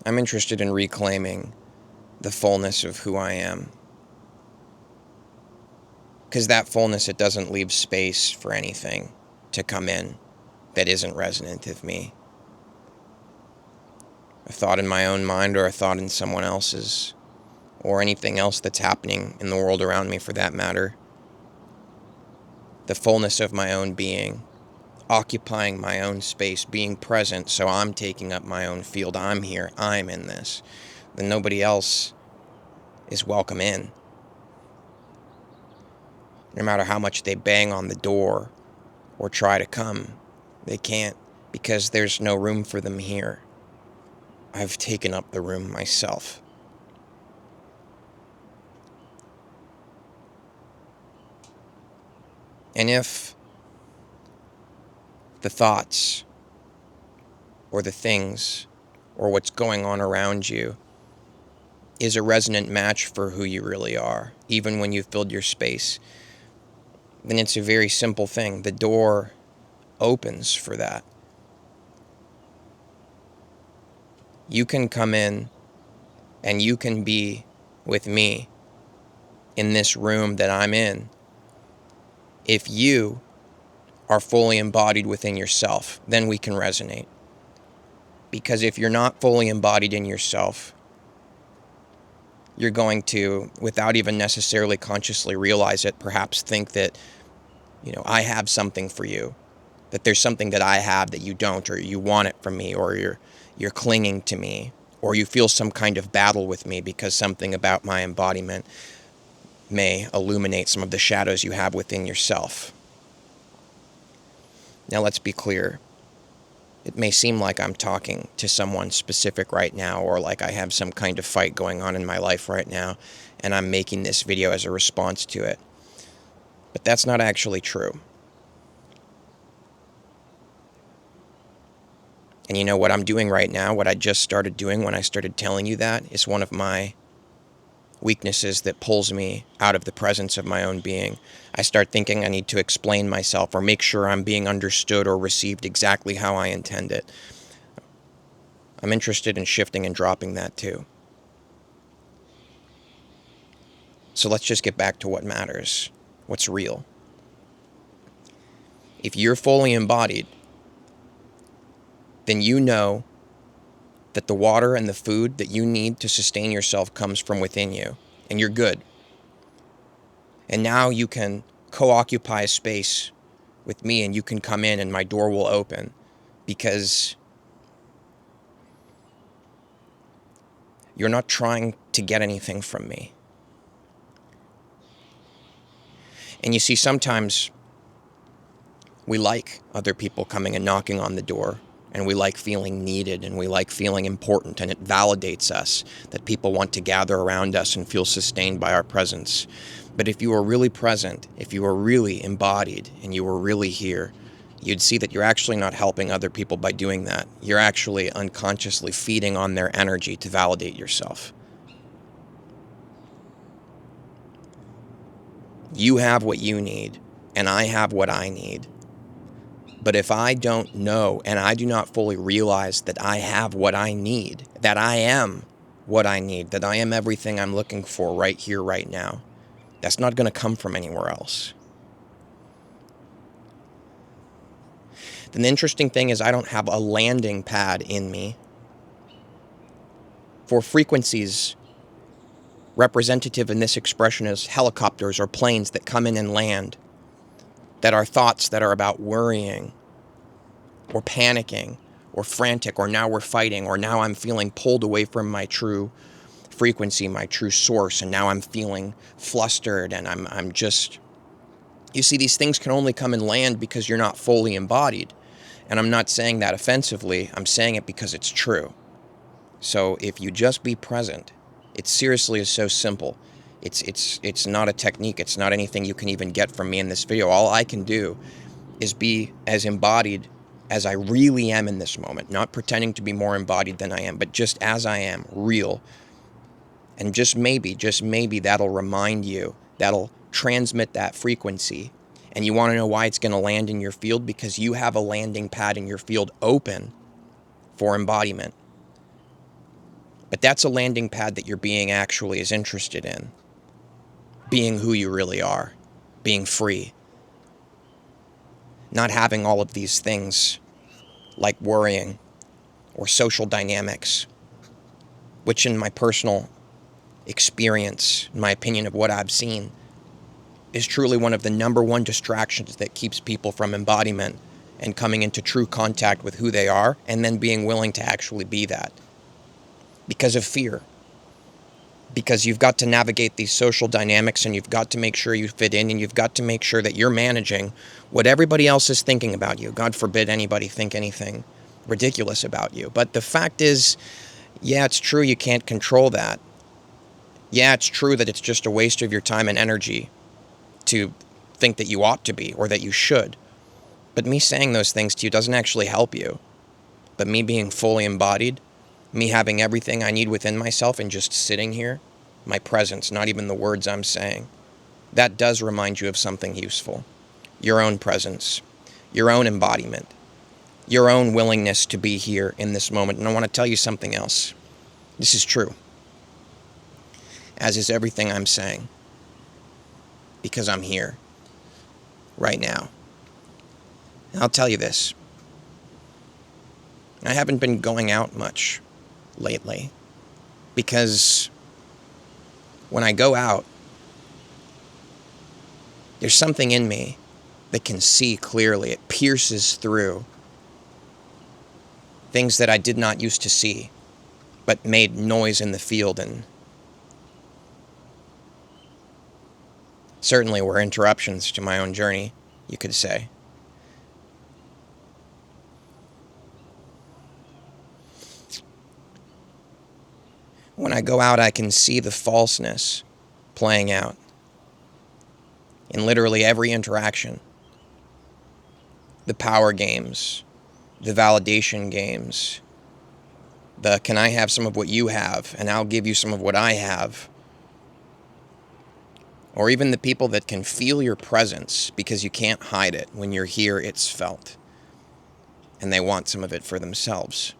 I'm interested in reclaiming the fullness of who I am. Because that fullness, it doesn't leave space for anything to come in that isn't resonant of me. A thought in my own mind or a thought in someone else's, or anything else that's happening in the world around me for that matter. The fullness of my own being, occupying my own space, being present, so I'm taking up my own field. I'm here, I'm in this. Then nobody else is welcome in. No matter how much they bang on the door or try to come, they can't, because there's no room for them here. I've taken up the room myself. And if the thoughts or the things or what's going on around you is a resonant match for who you really are, even when you've filled your space, then it's a very simple thing. The door opens for that. You can come in and you can be with me in this room that I'm in if you are fully embodied within yourself. Then we can resonate. Because if you're not fully embodied in yourself, you're going to, without even necessarily consciously realize it, perhaps think that, I have something for you, that there's something that I have that you don't, or you want it from me, or you're clinging to me, or you feel some kind of battle with me because something about my embodiment may illuminate some of the shadows you have within yourself. Now let's be clear. It may seem like I'm talking to someone specific right now, or like I have some kind of fight going on in my life right now, and I'm making this video as a response to it. But that's not actually true. And you know what I'm doing right now, what I just started doing when I started telling you that, is one of my weaknesses that pulls me out of the presence of my own being. I start thinking I need to explain myself or make sure I'm being understood or received exactly how I intend it. I'm interested in shifting and dropping that too. So let's just get back to what matters, what's real. If you're fully embodied, then you know that the water and the food that you need to sustain yourself comes from within you, and you're good. And now you can co-occupy a space with me, and you can come in and my door will open, because you're not trying to get anything from me. And you see, sometimes we like other people coming and knocking on the door, and we like feeling needed, and we like feeling important, and it validates us that people want to gather around us and feel sustained by our presence. But if you were really present, if you were really embodied, and you were really here, you'd see that you're actually not helping other people by doing that. You're actually unconsciously feeding on their energy to validate yourself. You have what you need, and I have what I need. But if I don't know and I do not fully realize that I have what I need, that I am what I need, that I am everything I'm looking for right here, right now, that's not going to come from anywhere else. Then the interesting thing is I don't have a landing pad in me for frequencies representative in this expression as helicopters or planes that come in and land, that are thoughts that are about worrying or panicking or frantic, or now we're fighting, or now I'm feeling pulled away from my true frequency, my true source, and now I'm feeling flustered, and I'm just... You see, these things can only come and land because you're not fully embodied. And I'm not saying that offensively, I'm saying it because it's true. So if you just be present, it seriously is so simple. It's not a technique, it's not anything you can even get from me in this video. All I can do is be as embodied as I really am in this moment, not pretending to be more embodied than I am, but just as I am, real. And just maybe that'll remind you, that'll transmit that frequency. And you want to know why it's going to land in your field? Because you have a landing pad in your field open for embodiment. But that's a landing pad that your being actually is interested in. Being who you really are. Being free. Not having all of these things like worrying or social dynamics, which in my personal experience, in my opinion of what I've seen, is truly one of the number one distractions that keeps people from embodiment and coming into true contact with who they are, and then being willing to actually be that. Because of fear. Because you've got to navigate these social dynamics, and you've got to make sure you fit in, and you've got to make sure that you're managing what everybody else is thinking about you. God forbid anybody think anything ridiculous about you. But the fact is, yeah, it's true you can't control that. Yeah, it's true that it's just a waste of your time and energy to think that you ought to be or that you should. But me saying those things to you doesn't actually help you. But me being fully embodied, me having everything I need within myself and just sitting here, my presence, not even the words I'm saying, that does remind you of something useful. Your own presence, your own embodiment, your own willingness to be here in this moment. And I want to tell you something else. This is true, as is everything I'm saying, because I'm here right now. And I'll tell you this. I haven't been going out much lately because when I go out, there's something in me that can see clearly. It pierces through things that I did not used to see, but made noise in the field and certainly were interruptions to my own journey, you could say. When I go out, I can see the falseness playing out in literally every interaction. The power games, the validation games, the can I have some of what you have and I'll give you some of what I have. Or even the people that can feel your presence because you can't hide it. When you're here, it's felt. And they want some of it for themselves.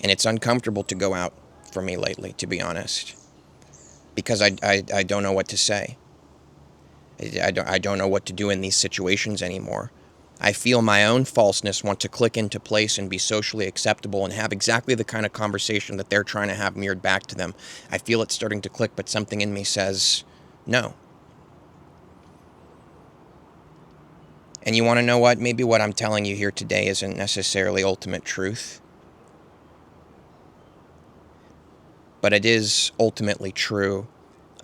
And it's uncomfortable to go out for me lately, to be honest. Because I don't know what to say. I don't know what to do in these situations anymore. I feel my own falseness want to click into place and be socially acceptable and have exactly the kind of conversation that they're trying to have mirrored back to them. I feel it starting to click, but something in me says, no. And you want to know what? Maybe what I'm telling you here today isn't necessarily ultimate truth. But it is ultimately true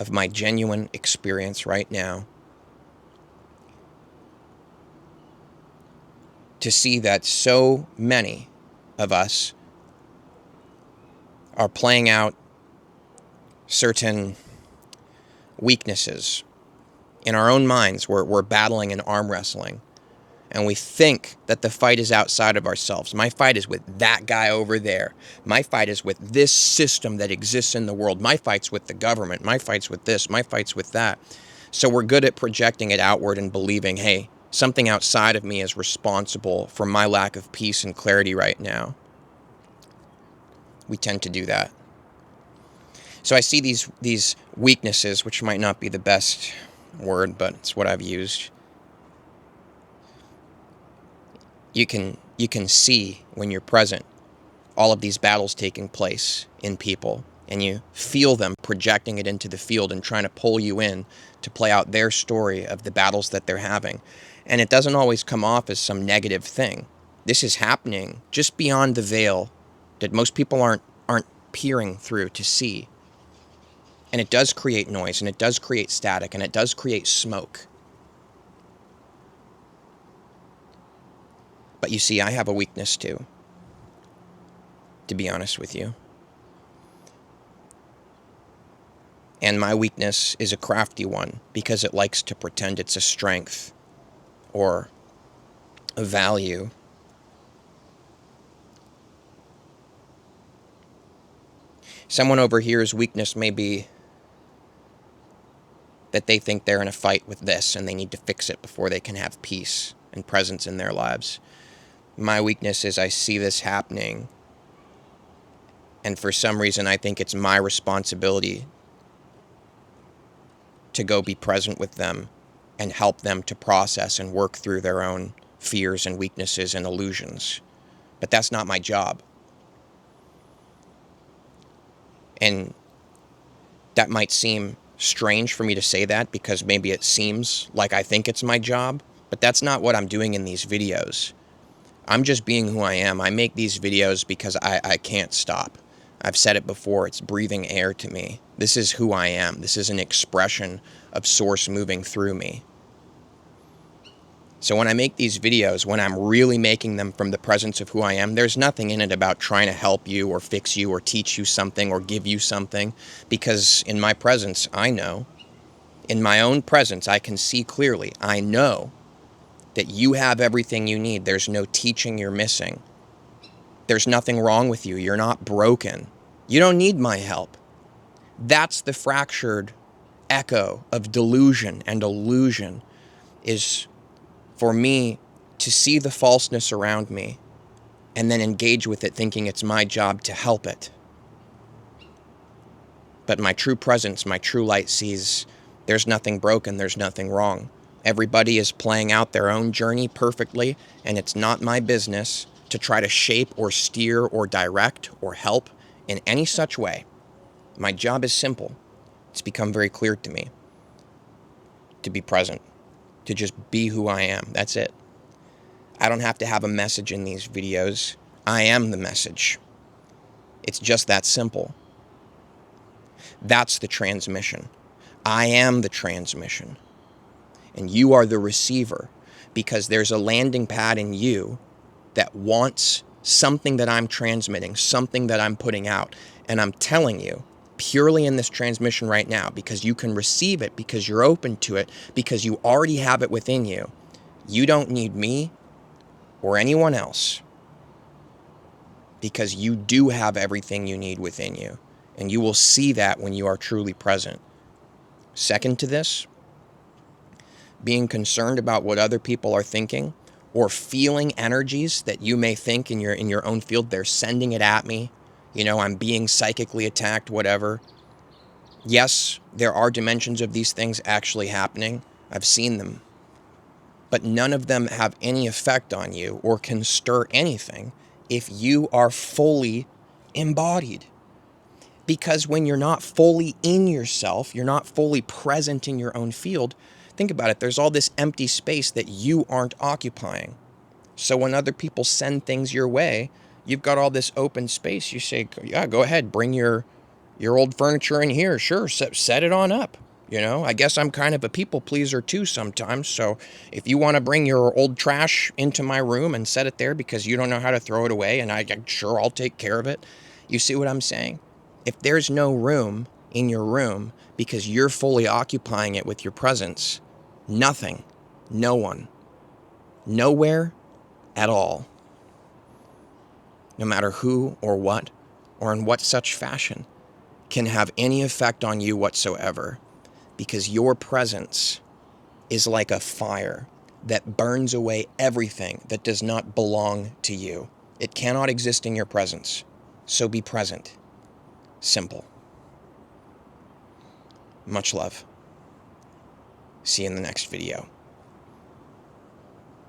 of my genuine experience right now. To see that so many of us are playing out certain weaknesses in our own minds. We're battling and arm wrestling. And we think that the fight is outside of ourselves. My fight is with that guy over there. My fight is with this system that exists in the world. My fight's with the government. My fight's with this. My fight's with that. So we're good at projecting it outward and believing, hey, something outside of me is responsible for my lack of peace and clarity right now. We tend to do that. So I see these weaknesses, which might not be the best word, but it's what I've used. You can see when you're present all of these battles taking place in people, and you feel them projecting it into the field and trying to pull you in to play out their story of the battles that they're having. And it doesn't always come off as some negative thing. This is happening just beyond the veil that most people aren't peering through to see. And it does create noise, and it does create static, and it does create smoke. But you see, I have a weakness too, to be honest with you. And my weakness is a crafty one because it likes to pretend it's a strength or a value. Someone over here's weakness may be that they think they're in a fight with this and they need to fix it before they can have peace and presence in their lives. My weakness is I see this happening, And for some reason, I think it's my responsibility to go be present with them and help them to process and work through their own fears and weaknesses and illusions. But that's not my job. And that might seem strange for me to say that, because maybe it seems like I think it's my job, but that's not what I'm doing in these videos. I'm just being who I am. I make these videos because I can't stop. I've said it before, it's breathing air to me. This is who I am. This is an expression of Source moving through me. So when I make these videos, when I'm really making them from the presence of who I am, there's nothing in it about trying to help you or fix you or teach you something or give you something, because in my presence, I know. In my own presence, I can see clearly. I know that you have everything you need. There's no teaching you're missing. There's nothing wrong with you. You're not broken. You don't need my help. That's the fractured echo of delusion and illusion, is for me to see the falseness around me and then engage with it thinking it's my job to help it. But my true presence, my true light sees there's nothing broken, there's nothing wrong. Everybody is playing out their own journey perfectly, and it's not my business to try to shape or steer or direct or help in any such way. My job is simple. It's become very clear to me to be present, to just be who I am. That's it. I don't have to have a message in these videos. I am the message. It's just that simple. That's the transmission. I am the transmission. And you are the receiver, because there's a landing pad in you that wants something that I'm transmitting, something that I'm putting out. And I'm telling you, purely in this transmission right now, because you can receive it, because you're open to it, because you already have it within you, you don't need me or anyone else, because you do have everything you need within you. And you will see that when you are truly present. Second to this, being concerned about what other people are thinking, or feeling energies that you may think in your own field, they're sending it at me. You know, I'm being psychically attacked, whatever. Yes, there are dimensions of these things actually happening. I've seen them. But none of them have any effect on you or can stir anything if you are fully embodied. Because when you're not fully in yourself, you're not fully present in your own field, think about it, there's all this empty space that you aren't occupying. So when other people send things your way, you've got all this open space. You say, yeah, go ahead, bring your old furniture in here. Sure, set it on up. You know, I guess I'm kind of a people pleaser too sometimes. So if you want to bring your old trash into my room and set it there because you don't know how to throw it away, and I'm sure I'll take care of it. You see what I'm saying? If there's no room in your room because you're fully occupying it with your presence, nothing, no one, nowhere at all, no matter who or what or in what such fashion, can have any effect on you whatsoever, because your presence is like a fire that burns away everything that does not belong to you. It cannot exist in your presence. So be present. Simple. Much love. See you in the next video.